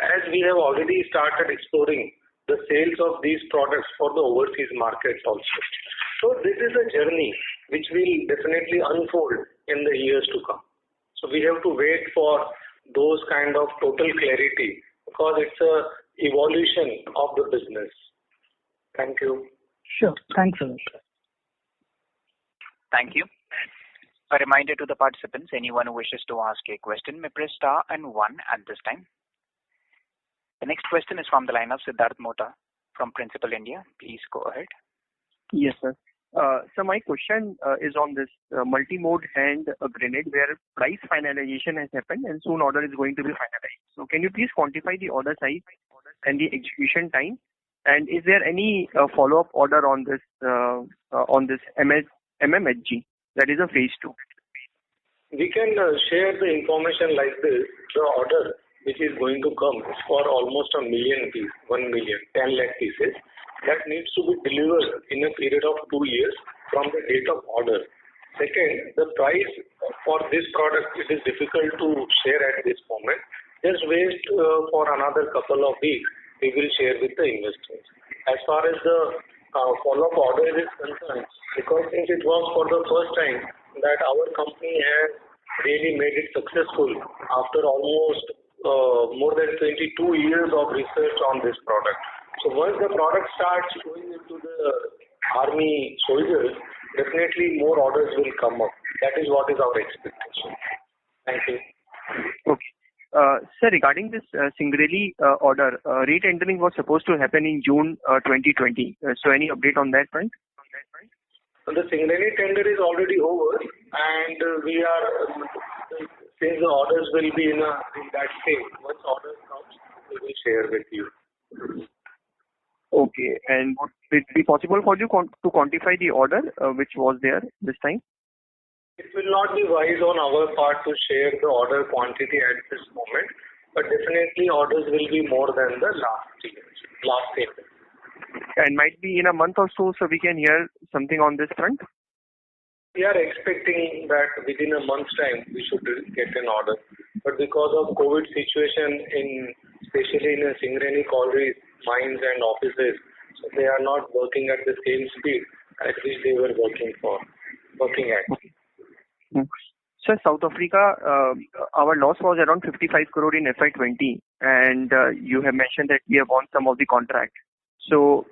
as we have already started exploring the sales of these products for the overseas markets also. So this is a journey which will definitely unfold in the years to come. So we have to wait for those kind of total clarity because it's a evolution of the business. Thank you. Sure. Thanks a lot. Thank you. A reminder to the participants, anyone who wishes to ask a question may press star and 1 at this time. The next question is from the line of Siddharth Mota from Principal India. Please go ahead. Yes, sir. So my question is on this multi-mode hand grenade where price finalization has happened and soon order is going to be finalized. So can you please quantify the order size and the execution time? And is there any follow-up order on this MMHG? That is a phase 2. We can share the information like this. The order which is going to come is for almost 1 million pieces, 1 million, 10 lakh pieces. That needs to be delivered in a period of 2 years from the date of order. Second, the price for this product, it is difficult to share at this moment. Just wait for another couple of weeks. We will share with the investors. As far as the follow-up order is concerned, because since it was for the first time that our company has really made it successful after almost more than 22 years of research on this product. So once the product starts going into the army soldiers, definitely more orders will come up. That is what is our expectation. Thank you. Okay. Sir, regarding this Singareni order, re-tendering was supposed to happen in June 2020. So any update on that front? The Singareni tender is already over, and we are since the orders will be in that state. Once orders comes, we will share with you. Okay. And would it be possible for you to quantify the order which was there this time? It will not be wise on our part to share the order quantity at this moment, but definitely orders will be more than the last tender. And might be in a month or so we can hear something on this front? We are expecting that within a month's time we should get an order. But because of COVID situation especially in Singareni collieries, mines and offices, so they are not working at the same speed at which they were working at. Sir, South Africa, our loss was around 55 crore in FY20, and you have mentioned that we have won some of the contracts. So,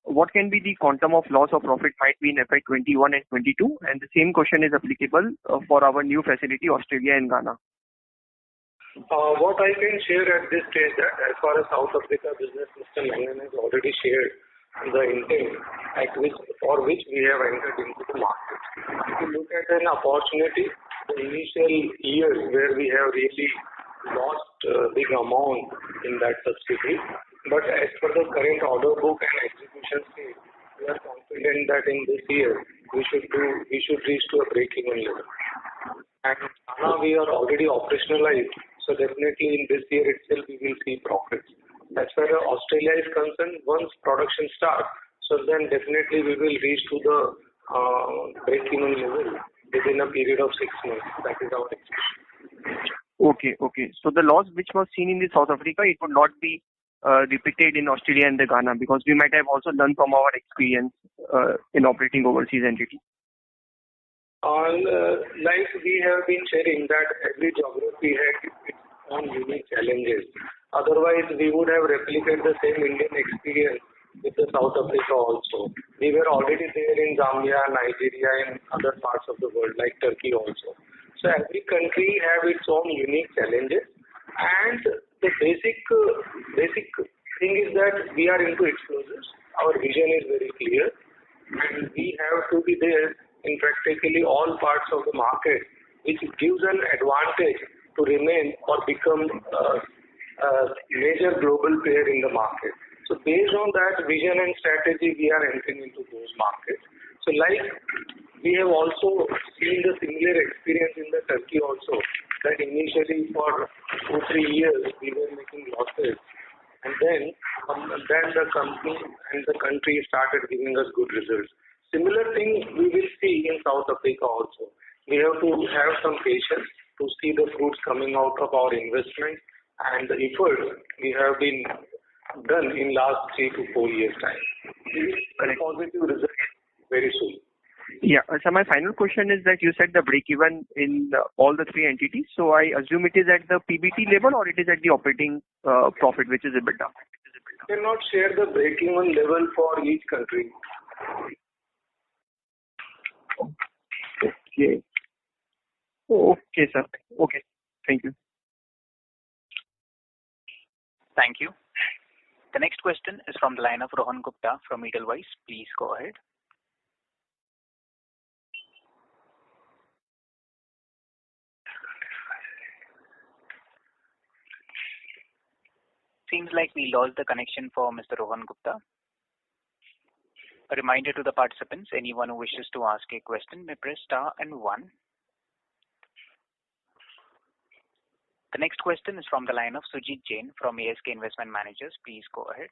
what can be the quantum of loss or profit might be in FY21 and 22? And the same question is applicable for our new facility, Australia and Ghana. What I can share at this stage that as far as South Africa business, Mr. Menon has already shared the intent for which we have entered into the market. If you look at an opportunity, the initial years where we have really lost a big amount in that subsidiary, but as per the current order book and execution stage, we are confident that in this year we should reach to a break-even level. And Ghana we are already operationalized, so definitely in this year itself we will see production starts, so then definitely we will reach to the break-even level within a period of 6 months. That is our expectation. Okay. So the loss which was seen in the South Africa, it would not be repeated in Australia and the Ghana, because we might have also learned from our experience in operating overseas entities. Like we have been sharing that every geography had its own unique challenges. Otherwise, we would have replicated the same Indian experience with the South Africa also. We were already there in Zambia, Nigeria, and other parts of the world, like Turkey also. So every country have its own unique challenges, and the basic thing is that we are into explosives. Our vision is very clear, and we have to be there in practically all parts of the market, which gives an advantage to remain or become a major global player in the market. So based on that vision and strategy, we are entering into those markets. So like we have also seen the similar experience in the Turkey also, that initially for 2-3 years we were making losses, and then the company and the country started giving us good results. Similar thing we will see in South Africa also. We have to have some patience to see the fruits coming out of our investment and the efforts we have been done in last 3 to 4 years time. We will see positive results very soon. Yeah. So my final question is that you said the break-even in all the 3 entities. So I assume it is at the PBT level, or it is at the operating profit, which is EBITDA? We cannot share the break-even level for each country. Okay, sir. Okay. Thank you. Thank you. The next question is from the line of Rohan Gupta from Edelweiss. Please go ahead. Seems like we lost the connection for Mr. Rohan Gupta. A reminder to the participants, anyone who wishes to ask a question may press star and 1. The next question is from the line of Sujit Jain from ASK Investment Managers. Please go ahead.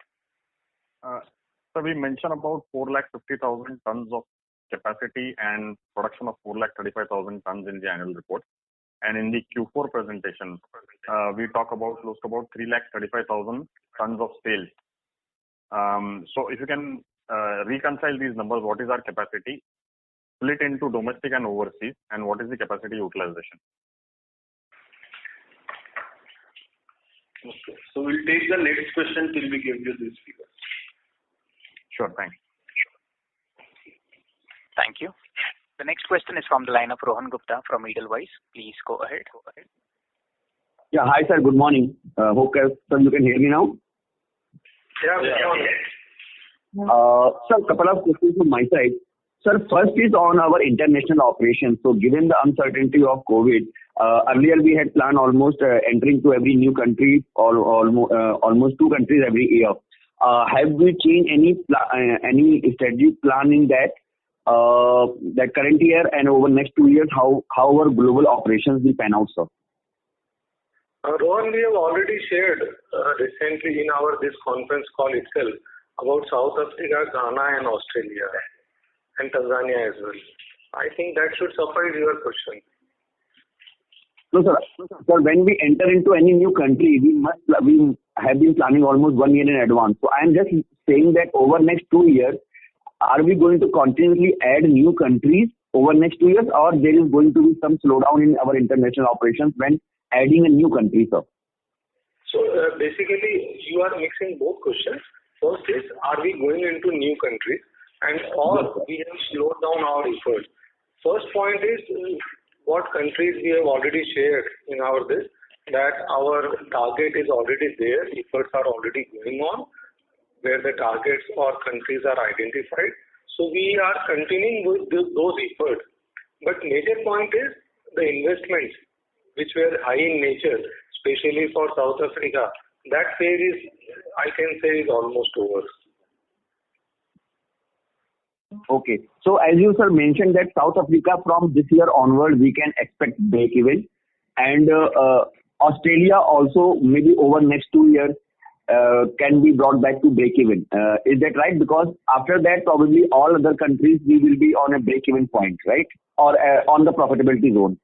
So we mentioned about 450,000 tons of capacity and production of 435,000 tons in the annual report. And in the Q4 presentation, we talk about close to about 335,000 tons of sales. So if you can reconcile these numbers, what is our capacity split into domestic and overseas, and what is the capacity utilization? Okay. So we'll take the next question till we give you these figures. Sure, thanks. Thank you. The next question is from the line of Rohan Gupta from Edelweiss. Please go ahead. Yeah, hi sir, good morning. Hope sir, you can hear me now? Yeah. Sir, a couple of questions from my side. Sir, first is on our international operations. So given the uncertainty of COVID, earlier we had planned almost entering to every new country or almost 2 countries every year. Have we changed any strategic plan in that current year and over next 2 years, how our global operations will pan out, sir? Rohan, we have already shared recently in this conference call itself about South Africa, Ghana and Australia and Tanzania as well. I think that should suffice your question. No, sir. Sir, when we enter into any new country, we have been planning almost 1 year in advance. So I am just saying that over next 2 years, are we going to continuously add new countries over next 2 years, or there is going to be some slowdown in our international operations when adding a new country, sir? So basically, you are mixing both questions. First is, are we going into new countries, and or we have slowed down our efforts? First point is, what countries we have already shared in that our target is already there, efforts are already going on, where the targets or countries are identified. So we are continuing with those efforts. But major point is the investments, which were high in nature, especially for South Africa. That phase is, I can say, is almost over. Okay. So as you, sir, mentioned that South Africa from this year onward, we can expect break-even. And Australia also maybe over next 2 years. can be brought back to break-even. Is that right? Because after that, probably all other countries, we will be on a break-even point, right? Or on the profitability zone.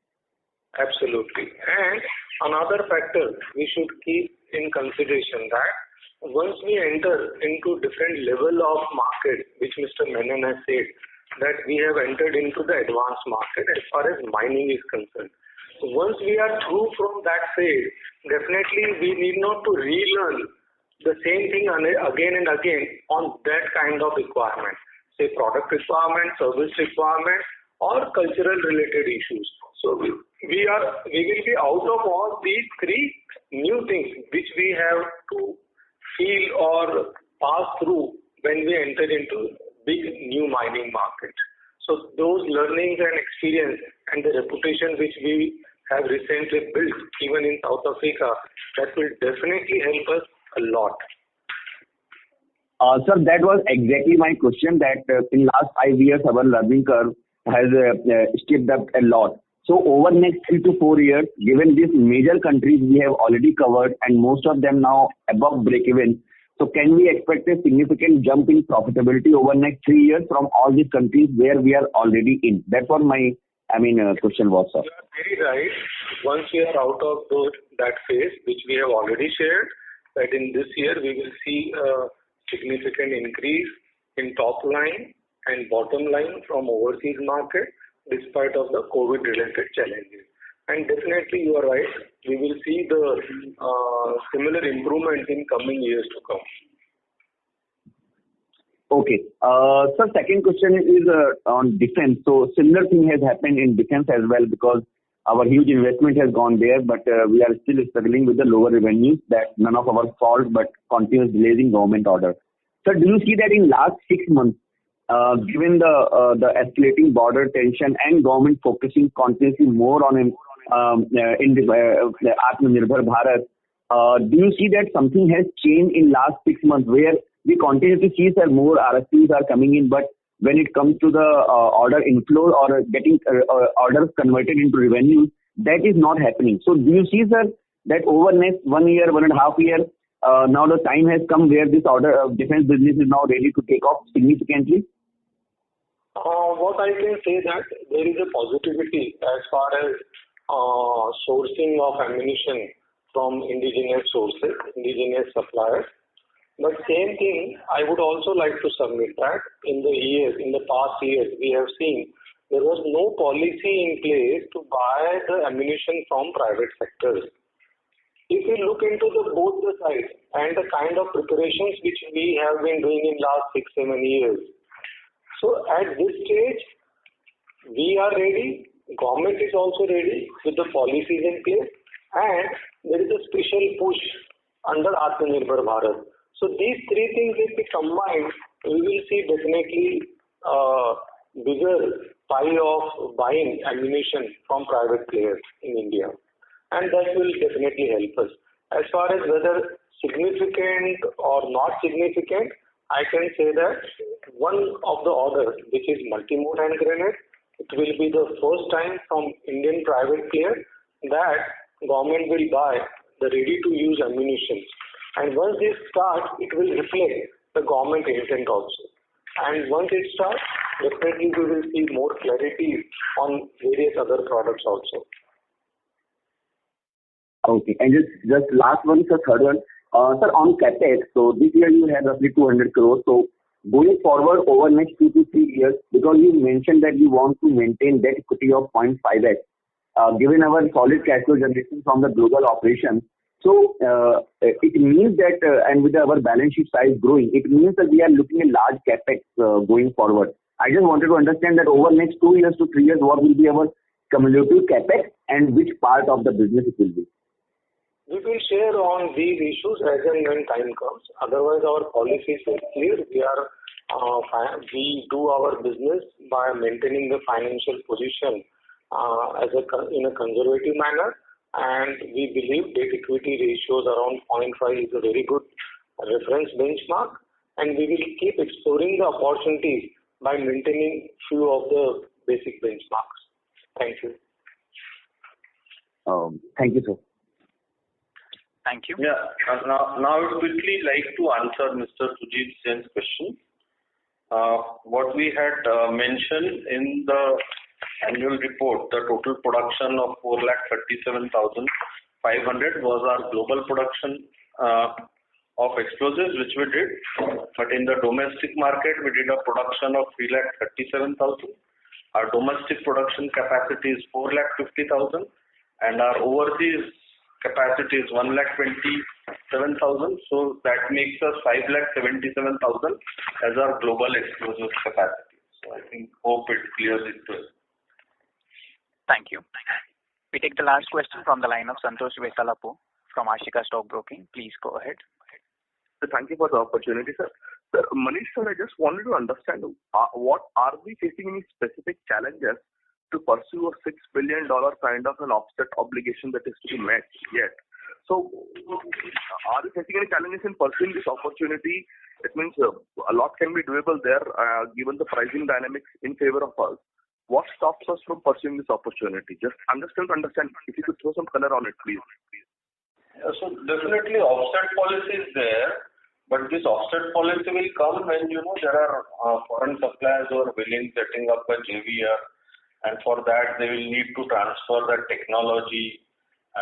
Absolutely. And another factor we should keep in consideration that once we enter into different level of market, which Mr. Menon has said, that we have entered into the advanced market as far as mining is concerned. So once we are through from that phase, definitely we need not to relearn the same thing again and again on that kind of requirement, say product requirement, service requirement, or cultural related issues. So we will be out of all these three new things which we have to feel or pass through when we enter into big new mining market. So those learnings and experience and the reputation which we have recently built even in South Africa, that will definitely help us a lot. Sir, that was exactly my question, that in last 5 years our learning curve has stepped up a lot. So over next 3 to 4 years, given these major countries we have already covered and most of them now above break-even, so can we expect a significant jump in profitability over next 3 years from all these countries where we are already in? That's what my question was, sir. You are very right. Once we are out of that phase, which we have already shared, that in this year we will see a significant increase in top line and bottom line from overseas market despite of the COVID related challenges. And definitely you are right, we will see the similar improvement in coming years to come. Okay. So second question is on defense. So similar thing has happened in defense as well, because our huge investment has gone there, but we are still struggling with the lower revenues. That none of our fault, but continuous delays in government order. So do you see that in last 6 months, given the escalating border tension and government focusing continuously more on the Atmanirbhar Bharat, do you see that something has changed in last 6 months where we continue to see that more RFPs are coming in, but when it comes to the order inflow or getting orders converted into revenue, that is not happening. So do you see, sir, that over next 1 year, 1.5 years, now the time has come where this order of defense business is now ready to take off significantly? What I can say that there is a positivity as far as sourcing of ammunition from indigenous sources, indigenous suppliers. But same thing, I would also like to submit that in the past years, we have seen there was no policy in place to buy the ammunition from private sectors. If we look into both the sides and the kind of preparations which we have been doing in last 6-7 years, so at this stage, we are ready, government is also ready with the policies in place, and there is a special push under Atmanirbhar Bharat. So these three things, if we combine, we will see definitely bigger pie of buying ammunition from private players in India. And that will definitely help us. As far as whether significant or not significant, I can say that one of the orders, which is multi-mode hand grenade, it will be the first time from Indian private player that government will buy the ready-to-use ammunition. And once this starts, it will reflect the government intent also. And once it starts, definitely we will see more clarity on various other products also. Okay. And just last one, sir, third one. Sir, on CapEx, so this year you had roughly 200 crores. So going forward over next 2 to 3 years, because you mentioned that you want to maintain debt equity of 0.5x, given our solid cash flow generation from the global operations. So it means that, and with our balance sheet size growing, it means that we are looking at large capex going forward. I just wanted to understand that over next 2 years to 3 years, what will be our cumulative capex and which part of the business it will be. We will share on these issues as and when time comes. Otherwise, our policy is very clear. We do our business by maintaining the financial position in a conservative manner. And we believe debt equity ratios around 0.5 is a very good reference benchmark, and we will keep exploring the opportunities by maintaining few of the basic benchmarks. Thank you. Thank you, sir. Thank you. Yeah. Now I would quickly like to answer Mr. Sujit Jain's question. What we had mentioned in the annual report, the total production of 4,37,500 was our global production of explosives, which we did. But in the domestic market, we did a production of 3,37,000. Our domestic production capacity is 4,50,000, and our overseas capacity is 1,27,000. So that makes us 5,77,000 as our global explosives capacity. So I hope it clears it to us. Thank you. We take the last question from the line of Santosh Vesalapu from Ashika Stock Broking. Please go ahead. Thank you for the opportunity, sir. Sir, Manish, sir, I just wanted to understand what are we facing any specific challenges to pursue a $6 billion kind of an offset obligation that is to be met yet? So, are we facing any challenges in pursuing this opportunity? It means a lot can be doable there given the pricing dynamics in favor of us. What stops us from pursuing this opportunity? I'm just trying to understand. If you could throw some color on it, please. Yeah, so definitely offset policy is there, but this offset policy will come when there are foreign suppliers who are willing setting up a JVR, and for that they will need to transfer that technology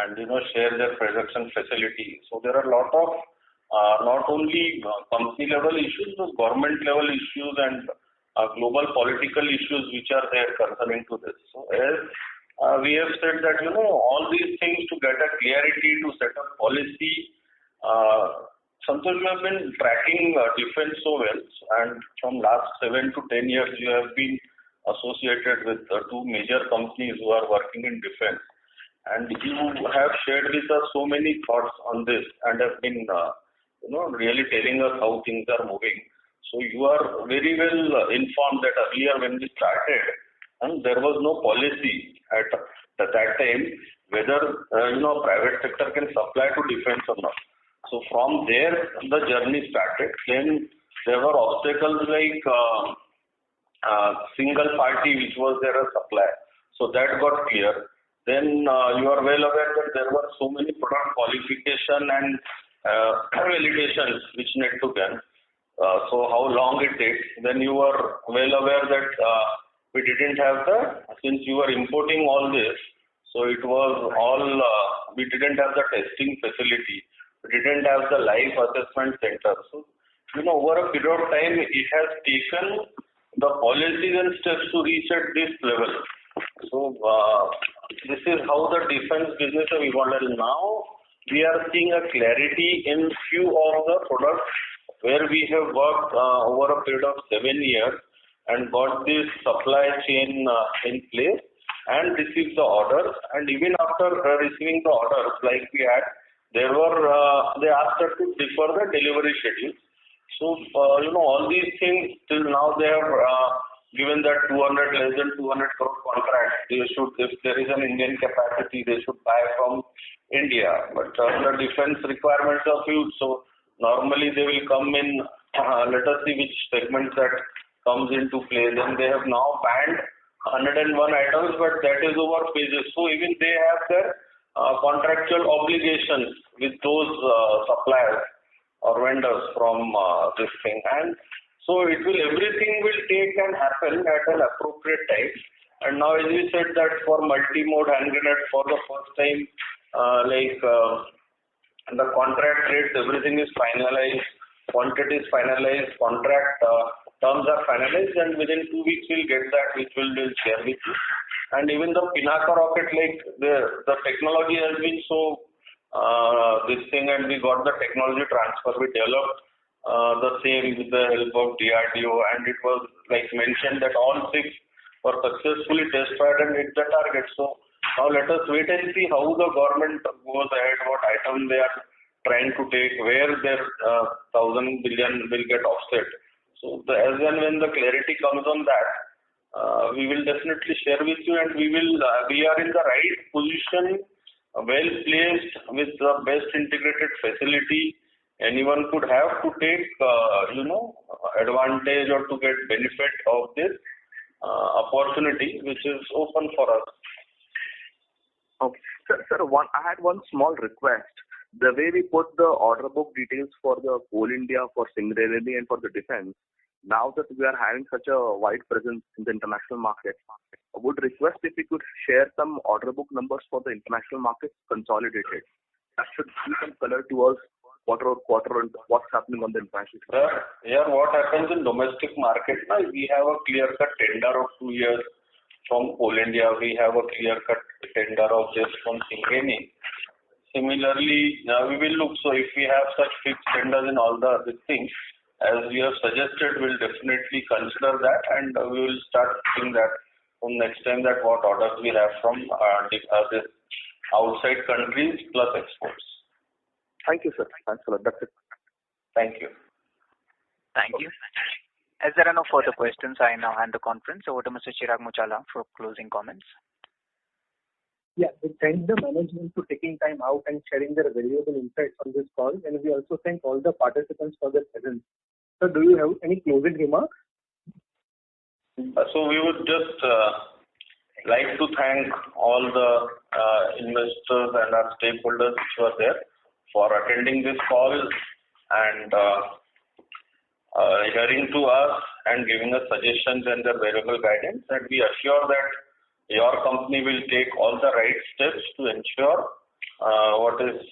and share their production facility. So there are a lot of not only company level issues, but government level issues and global political issues which are there concerning to this. So as we have said that all these things to get a clarity to set up policy. Santosh, you have been tracking defense so well, and from last 7 to 10 years you have been associated with two major companies who are working in defense, and you have shared with us so many thoughts on this and have been really telling us how things are moving. So you are very well informed that earlier when we started, and there was no policy at that time whether private sector can supply to defense or not. So from there the journey started. Then there were obstacles like single party which was there a supply. So that got clear. Then you are well aware that there were so many product qualification and validations which need to be done. So how long it takes. Then you were well aware that we didn't have since you were importing all this, so it was all, we didn't have the testing facility, we didn't have the live assessment center. So, over a period of time, it has taken the policies and steps to reach at this level. So, this is how the defense business have evolved. Now, we are seeing a clarity in few of the products where we have worked over a period of 7 years and got this supply chain in place and received the orders. And even after receiving the orders, like we had, they asked us to defer the delivery schedule. So, all these things till now they have given that less than 200 crore contract. They should, if there is an Indian capacity, they should buy from India. But the defense requirements are huge. So normally they will come in, let us see which segments that comes into play. Then they have now banned 101 items, but that is over phases. So even they have their contractual obligations with those suppliers or vendors from this thing. And so everything will take and happen at an appropriate time. And now as we said that for multi-mode hand grenade for the first time, the contract rates, everything is finalized, quantity is finalized, contract terms are finalized, and within 2 weeks we'll get that, which we'll share with you. And even the Pinaka rocket, the technology has been so this thing, and we got the technology transfer. We developed the same with the help of DRDO, and it was mentioned that all 6 were successfully test fired and hit the target. So now let us wait and see how the government goes ahead, what item they are trying to take, where their 1,000 billion will get offset. So as and when the clarity comes on that, we will definitely share with you, and we are in the right position, well placed with the best integrated facility anyone could have to take advantage or to get benefit of this opportunity which is open for us. Okay. Sir, I had one small request. the way we put the order book details for the Coal India, for Singareni and for the defense, now that we are having such a wide presence in the international market, I would request if you could share some order book numbers for the international market consolidated. That should give some color to us quarter on quarter and what's happening on the international market. Here what happens in domestic market, now we have a clear-cut tender of 2 years from Coal India. We have a clear-cut tender of this from Singareni. Similarly, we will look, so if we have such fixed tenders in all the other things, as we have suggested, we'll definitely consider that, and we will start seeing that from next time that what orders we have from this outside countries plus exports. Thank you, sir. Thanks a lot. That's it. Thank you. Thank you. As there are no further questions, I now hand the conference over to Mr. Chirag Muchala for closing comments. Yeah, we thank the management for taking time out and sharing their valuable insights on this call, and we also thank all the participants for their presence. So, do you have any closing remarks? So we would just like to thank all the investors and our stakeholders which were there for attending this call and hearing to us and giving us suggestions and their valuable guidance. And we assure that your company will take all the right steps to ensure what is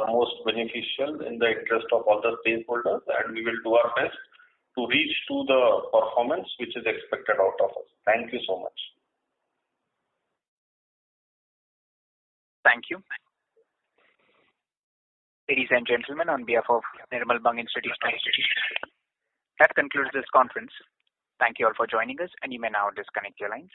most beneficial in the interest of all the stakeholders, and we will do our best to reach to the performance which is expected out of us. Thank you so much. Thank you. Ladies and gentlemen, on behalf of Nirmal Bang Institutional Equities, that concludes this conference. Thank you all for joining us, and you may now disconnect your lines.